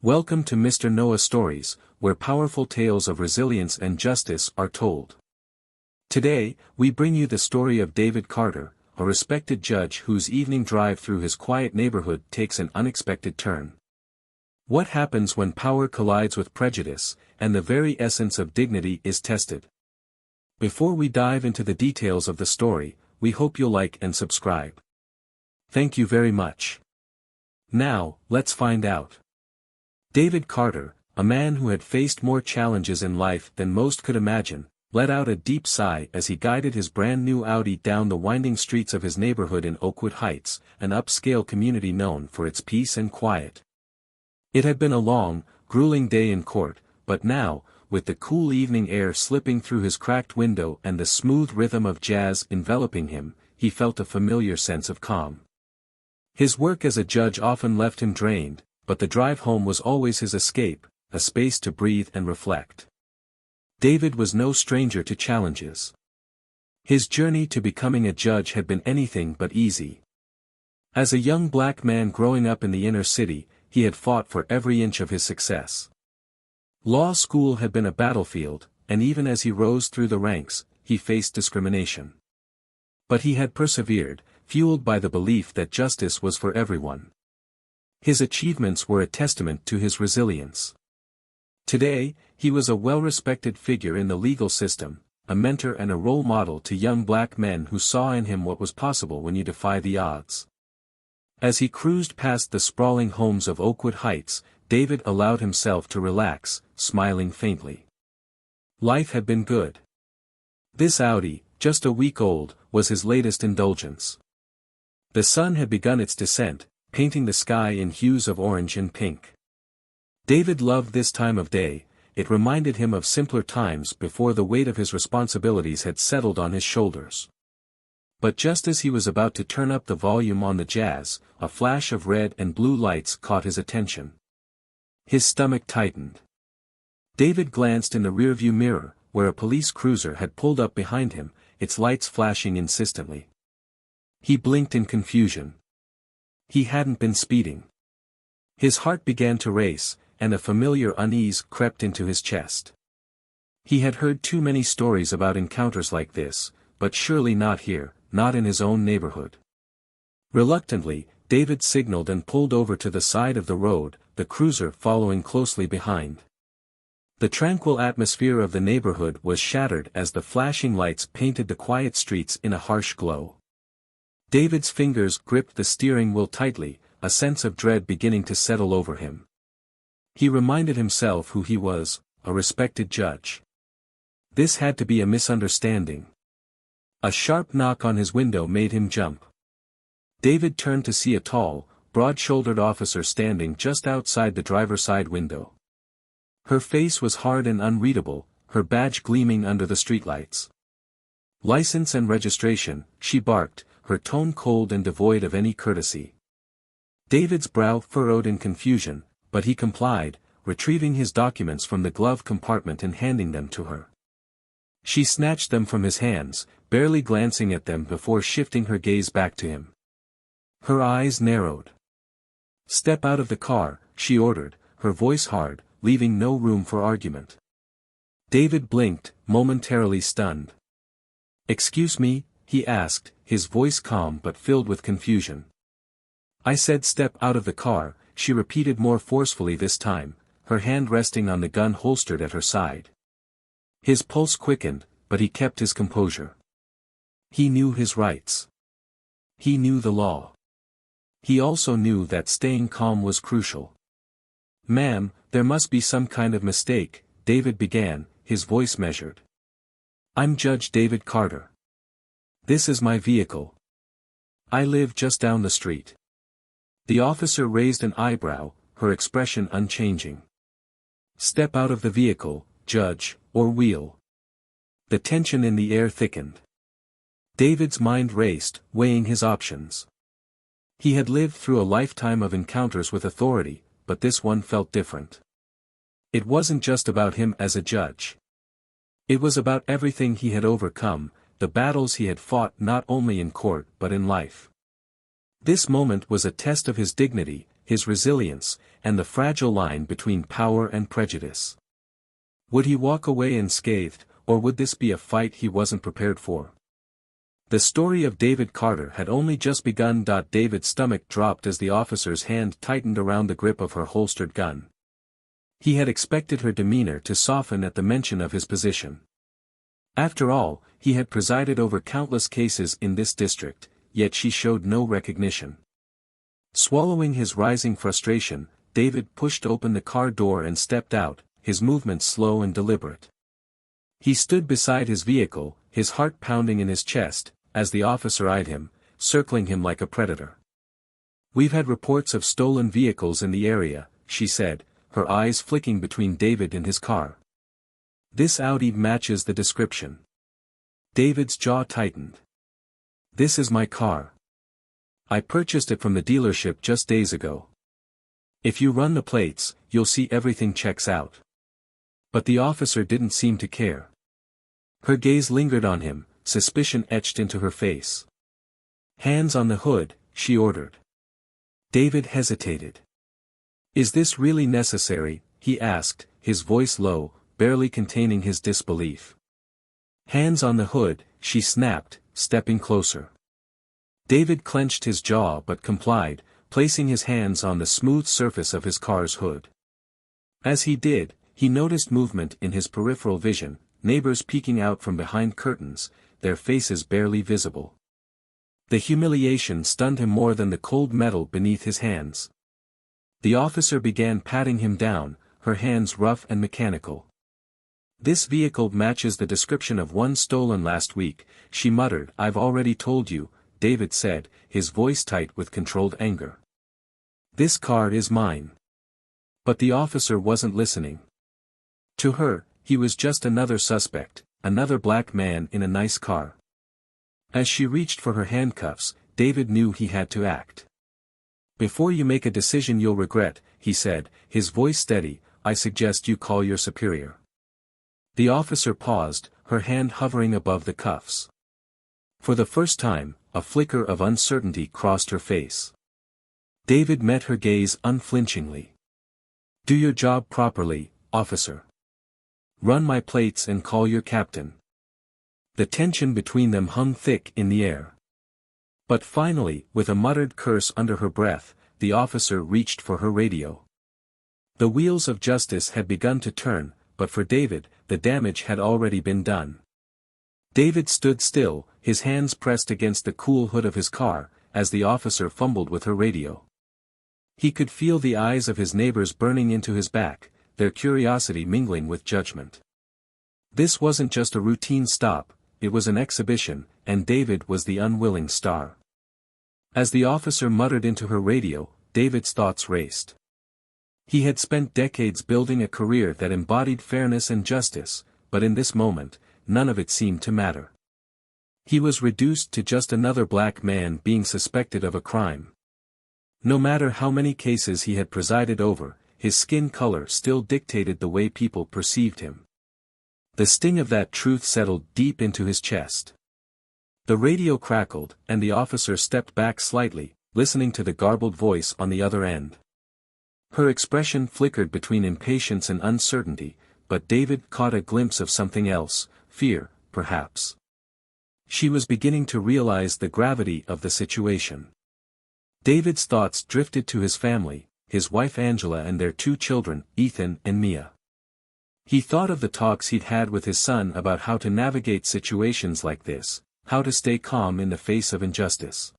Welcome to Mr. Noah Stories, where powerful tales of resilience and justice are told. Today, we bring you the story of David Carter, a respected judge whose evening drive through his quiet neighborhood takes an unexpected turn. What happens when power collides with prejudice, and the very essence of dignity is tested? Before we dive into the details of the story, we hope you'll like and subscribe. Thank you very much. Now, let's find out. David Carter, a man who had faced more challenges in life than most could imagine, let out a deep sigh as he guided his brand-new Audi down the winding streets of his neighborhood in Oakwood Heights, an upscale community known for its peace and quiet. It had been a long, grueling day in court, but now, with the cool evening air slipping through his cracked window and the smooth rhythm of jazz enveloping him, he felt a familiar sense of calm. His work as a judge often left him drained, but the drive home was always his escape, a space to breathe and reflect. David was no stranger to challenges. His journey to becoming a judge had been anything but easy. As a young black man growing up in the inner city, he had fought for every inch of his success. Law school had been a battlefield, and even as he rose through the ranks, he faced discrimination. But he had persevered, fueled by the belief that justice was for everyone. His achievements were a testament to his resilience. Today, he was a well-respected figure in the legal system, a mentor and a role model to young black men who saw in him what was possible when you defy the odds. As he cruised past the sprawling homes of Oakwood Heights, David allowed himself to relax, smiling faintly. Life had been good. This Audi, just a week old, was his latest indulgence. The sun had begun its descent, painting the sky in hues of orange and pink. David loved this time of day. It reminded him of simpler times before the weight of his responsibilities had settled on his shoulders. But just as he was about to turn up the volume on the jazz, a flash of red and blue lights caught his attention. His stomach tightened. David glanced in the rearview mirror, where a police cruiser had pulled up behind him, its lights flashing insistently. He blinked in confusion. He hadn't been speeding. His heart began to race, and a familiar unease crept into his chest. He had heard too many stories about encounters like this, but surely not here, not in his own neighborhood. Reluctantly, David signaled and pulled over to the side of the road, the cruiser following closely behind. The tranquil atmosphere of the neighborhood was shattered as the flashing lights painted the quiet streets in a harsh glow. David's fingers gripped the steering wheel tightly, a sense of dread beginning to settle over him. He reminded himself who he was, a respected judge. This had to be a misunderstanding. A sharp knock on his window made him jump. David turned to see a tall, broad-shouldered officer standing just outside the driver's side window. Her face was hard and unreadable, her badge gleaming under the streetlights. "License and registration," she barked, her tone cold and devoid of any courtesy. David's brow furrowed in confusion, but he complied, retrieving his documents from the glove compartment and handing them to her. She snatched them from his hands, barely glancing at them before shifting her gaze back to him. Her eyes narrowed. "Step out of the car," she ordered, her voice hard, leaving no room for argument. David blinked, momentarily stunned. "Excuse me?" he asked, his voice calm but filled with confusion. "I said step out of the car," she repeated more forcefully this time, her hand resting on the gun holstered at her side. His pulse quickened, but he kept his composure. He knew his rights. He knew the law. He also knew that staying calm was crucial. "Ma'am, there must be some kind of mistake," David began, his voice measured. "I'm Judge David Carter. This is my vehicle. I live just down the street." The officer raised an eyebrow, her expression unchanging. "Step out of the vehicle, Judge, or we'll." The tension in the air thickened. David's mind raced, weighing his options. He had lived through a lifetime of encounters with authority, but this one felt different. It wasn't just about him as a judge. It was about everything he had overcome, the battles he had fought not only in court but in life. This moment was a test of his dignity, his resilience, and the fragile line between power and prejudice. Would he walk away unscathed, or would this be a fight he wasn't prepared for? The story of David Carter had only just begun. David's stomach dropped as the officer's hand tightened around the grip of her holstered gun. He had expected her demeanor to soften at the mention of his position. After all, he had presided over countless cases in this district, yet she showed no recognition. Swallowing his rising frustration, David pushed open the car door and stepped out, his movements slow and deliberate. He stood beside his vehicle, his heart pounding in his chest, as the officer eyed him, circling him like a predator. "We've had reports of stolen vehicles in the area," she said, her eyes flicking between David and his car. "This Audi matches the description." David's jaw tightened. "This is my car. I purchased it from the dealership just days ago. If you run the plates, you'll see everything checks out." But the officer didn't seem to care. Her gaze lingered on him, suspicion etched into her face. "Hands on the hood," she ordered. David hesitated. "Is this really necessary?" he asked, his voice low, barely containing his disbelief. "Hands on the hood," she snapped, stepping closer. David clenched his jaw but complied, placing his hands on the smooth surface of his car's hood. As he did, he noticed movement in his peripheral vision, neighbors peeking out from behind curtains, their faces barely visible. The humiliation stunned him more than the cold metal beneath his hands. The officer began patting him down, her hands rough and mechanical. "This vehicle matches the description of one stolen last week," she muttered. "I've already told you," David said, his voice tight with controlled anger. "This car is mine." But the officer wasn't listening. To her, he was just another suspect, another black man in a nice car. As she reached for her handcuffs, David knew he had to act. "Before you make a decision you'll regret," he said, his voice steady, "I suggest you call your superior." The officer paused, her hand hovering above the cuffs. For the first time, a flicker of uncertainty crossed her face. David met her gaze unflinchingly. "Do your job properly, officer. Run my plates and call your captain." The tension between them hung thick in the air. But finally, with a muttered curse under her breath, the officer reached for her radio. The wheels of justice had begun to turn, but for David, the damage had already been done. David stood still, his hands pressed against the cool hood of his car, as the officer fumbled with her radio. He could feel the eyes of his neighbors burning into his back, their curiosity mingling with judgment. This wasn't just a routine stop, it was an exhibition, and David was the unwilling star. As the officer muttered into her radio, David's thoughts raced. He had spent decades building a career that embodied fairness and justice, but in this moment, none of it seemed to matter. He was reduced to just another black man being suspected of a crime. No matter how many cases he had presided over, his skin color still dictated the way people perceived him. The sting of that truth settled deep into his chest. The radio crackled, and the officer stepped back slightly, listening to the garbled voice on the other end. Her expression flickered between impatience and uncertainty, but David caught a glimpse of something else, fear, perhaps. She was beginning to realize the gravity of the situation. David's thoughts drifted to his family, his wife Angela and their 2 children, Ethan and Mia. He thought of the talks he'd had with his son about how to navigate situations like this, how to stay calm in the face of injustice.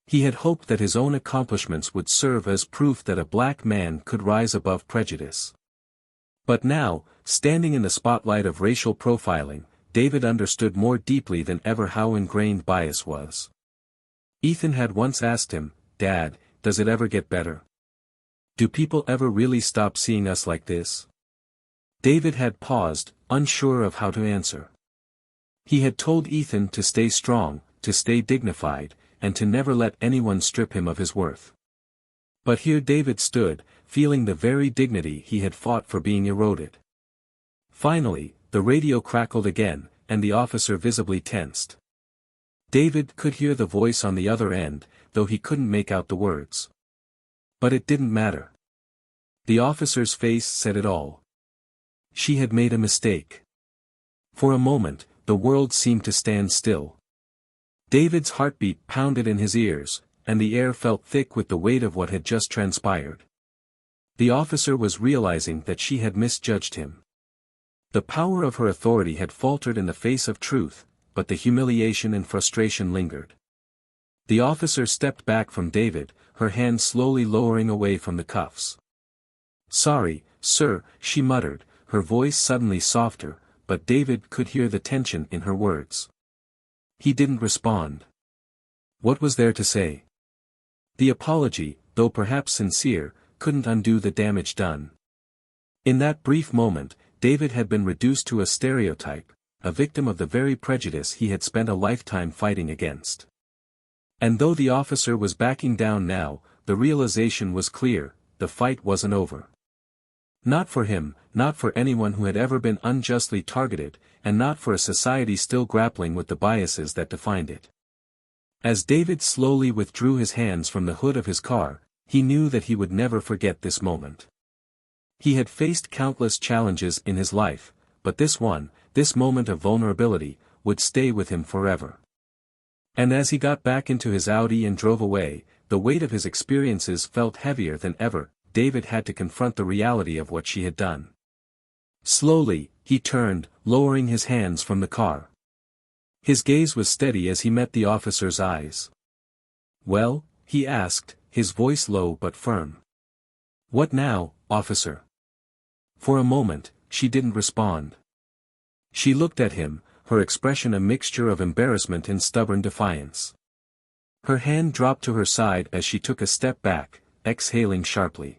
He had hoped that his own accomplishments would serve as proof that a black man could rise above prejudice. But now, standing in the spotlight of racial profiling, David understood more deeply than ever how ingrained bias was. Ethan had once asked him, "Dad, does it ever get better? Do people ever really stop seeing us like this?" David had paused, unsure of how to answer. He had told Ethan to stay strong, to stay dignified, and to never let anyone strip him of his worth. But here David stood, feeling the very dignity he had fought for being eroded. Finally, the radio crackled again, and the officer visibly tensed. David could hear the voice on the other end, though he couldn't make out the words. But it didn't matter. The officer's face said it all. She had made a mistake. For a moment, the world seemed to stand still. David's heartbeat pounded in his ears, and the air felt thick with the weight of what had just transpired. The officer was realizing that she had misjudged him. The power of her authority had faltered in the face of truth, but the humiliation and frustration lingered. The officer stepped back from David, her hand slowly lowering away from the cuffs. "Sorry, sir," she muttered, her voice suddenly softer, but David could hear the tension in her words. He didn't respond. What was there to say? The apology, though perhaps sincere, couldn't undo the damage done. In that brief moment, David had been reduced to a stereotype, a victim of the very prejudice he had spent a lifetime fighting against. And though the officer was backing down now, the realization was clear: the fight wasn't over. Not for him, not for anyone who had ever been unjustly targeted, and not for a society still grappling with the biases that defined it. As David slowly withdrew his hands from the hood of his car, he knew that he would never forget this moment. He had faced countless challenges in his life, but this one, this moment of vulnerability, would stay with him forever. And as he got back into his Audi and drove away, the weight of his experiences felt heavier than ever. David had to confront the reality of what she had done. Slowly, he turned, lowering his hands from the car. His gaze was steady as he met the officer's eyes. "Well?" he asked, his voice low but firm. "What now, officer?" For a moment, she didn't respond. She looked at him, her expression a mixture of embarrassment and stubborn defiance. Her hand dropped to her side as she took a step back, exhaling sharply.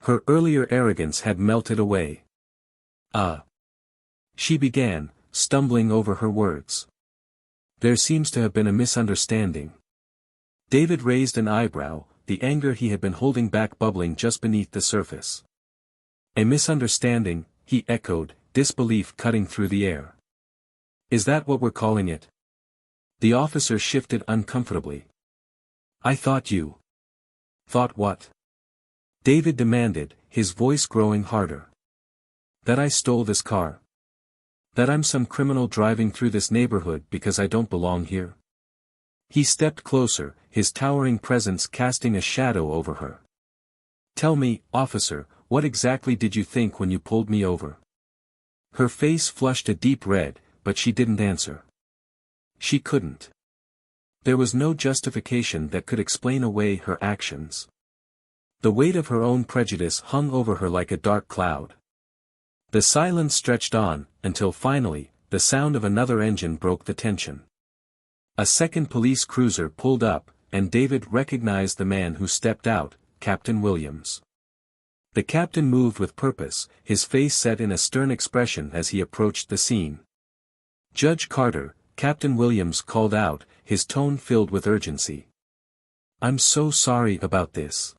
Her earlier arrogance had melted away. She began, stumbling over her words. "There seems to have been a misunderstanding." David raised an eyebrow, the anger he had been holding back bubbling just beneath the surface. "A misunderstanding," he echoed, disbelief cutting through the air. "Is that what we're calling it?" The officer shifted uncomfortably. "I thought you..." "Thought what?" David demanded, his voice growing harder. "That I stole this car? That I'm some criminal driving through this neighborhood because I don't belong here?" He stepped closer, his towering presence casting a shadow over her. "Tell me, officer, what exactly did you think when you pulled me over?" Her face flushed a deep red, but she didn't answer. She couldn't. There was no justification that could explain away her actions. The weight of her own prejudice hung over her like a dark cloud. The silence stretched on, until finally, the sound of another engine broke the tension. A second police cruiser pulled up, and David recognized the man who stepped out, Captain Williams. The captain moved with purpose, his face set in a stern expression as he approached the scene. "Judge Carter," Captain Williams called out, his tone filled with urgency. "I'm so sorry about this.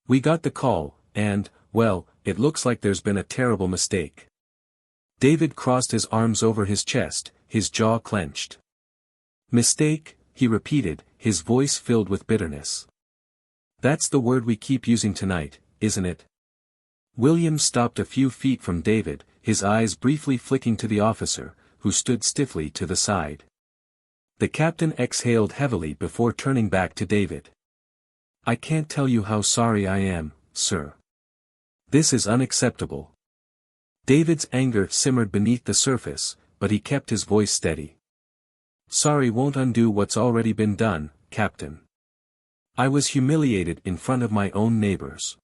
We got the call, and, well, it looks like there's been a terrible mistake." David crossed his arms over his chest, his jaw clenched. "Mistake," he repeated, his voice filled with bitterness. "That's the word we keep using tonight, isn't it?" Williams stopped a few feet from David, his eyes briefly flicking to the officer, who stood stiffly to the side. The captain exhaled heavily before turning back to David. "I can't tell you how sorry I am, sir. This is unacceptable." David's anger simmered beneath the surface, but he kept his voice steady. "Sorry won't undo what's already been done, Captain. I was humiliated in front of my own neighbors.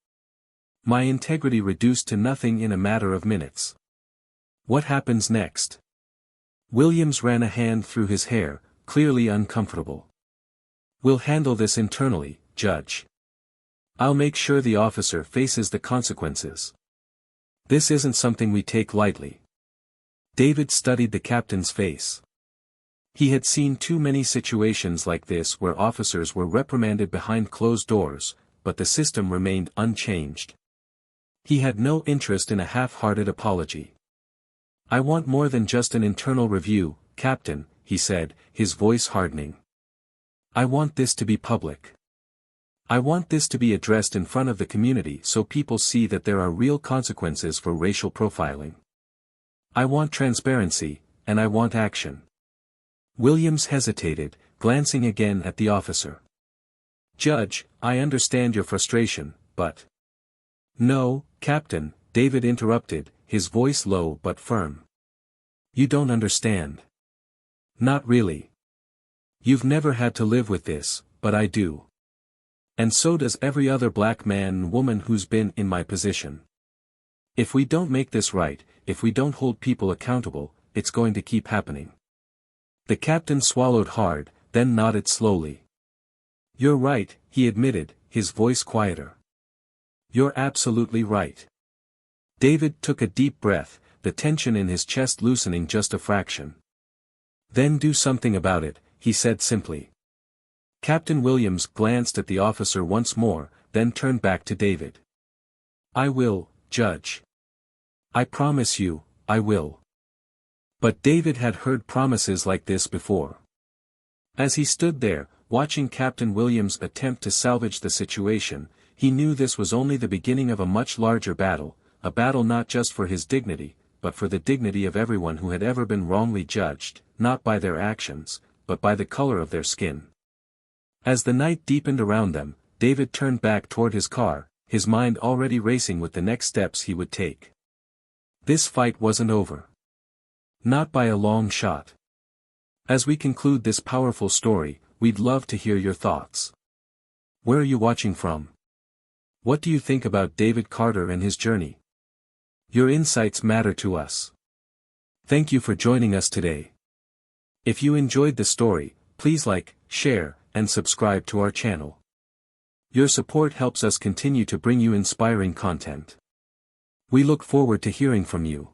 My integrity reduced to nothing in a matter of minutes. What happens next?" Williams ran a hand through his hair, clearly uncomfortable. "We'll handle this internally, Judge. I'll make sure the officer faces the consequences. This isn't something we take lightly." David studied the captain's face. He had seen too many situations like this where officers were reprimanded behind closed doors, but the system remained unchanged. He had no interest in a half-hearted apology. "I want more than just an internal review, Captain," he said, his voice hardening. "I want this to be public. I want this to be addressed in front of the community so people see that there are real consequences for racial profiling. I want transparency, and I want action. Williams hesitated, glancing again at the officer. Judge, I understand your frustration, but... No, Captain, David interrupted, his voice low but firm. You don't understand. Not really. You've never had to live with this, but I do. And so does every other black man and woman who's been in my position. If we don't make this right, if we don't hold people accountable, it's going to keep happening. The captain swallowed hard, then nodded slowly. You're right, he admitted, his voice quieter. You're absolutely right. David took a deep breath, the tension in his chest loosening just a fraction. Then do something about it, he said simply. Captain Williams glanced at the officer once more, then turned back to David. I will, Judge. I promise you, I will. But David had heard promises like this before. As he stood there, watching Captain Williams attempt to salvage the situation, he knew this was only the beginning of a much larger battle, a battle not just for his dignity, but for the dignity of everyone who had ever been wrongly judged, not by their actions, but by the color of their skin. As the night deepened around them, David turned back toward his car, his mind already racing with the next steps he would take. This fight wasn't over. Not by a long shot. As we conclude this powerful story, we'd love to hear your thoughts. Where are you watching from? What do you think about David Carter and his journey? Your insights matter to us. Thank you for joining us today. If you enjoyed the story, please like, share, and subscribe to our channel. Your support helps us continue to bring you inspiring content. We look forward to hearing from you.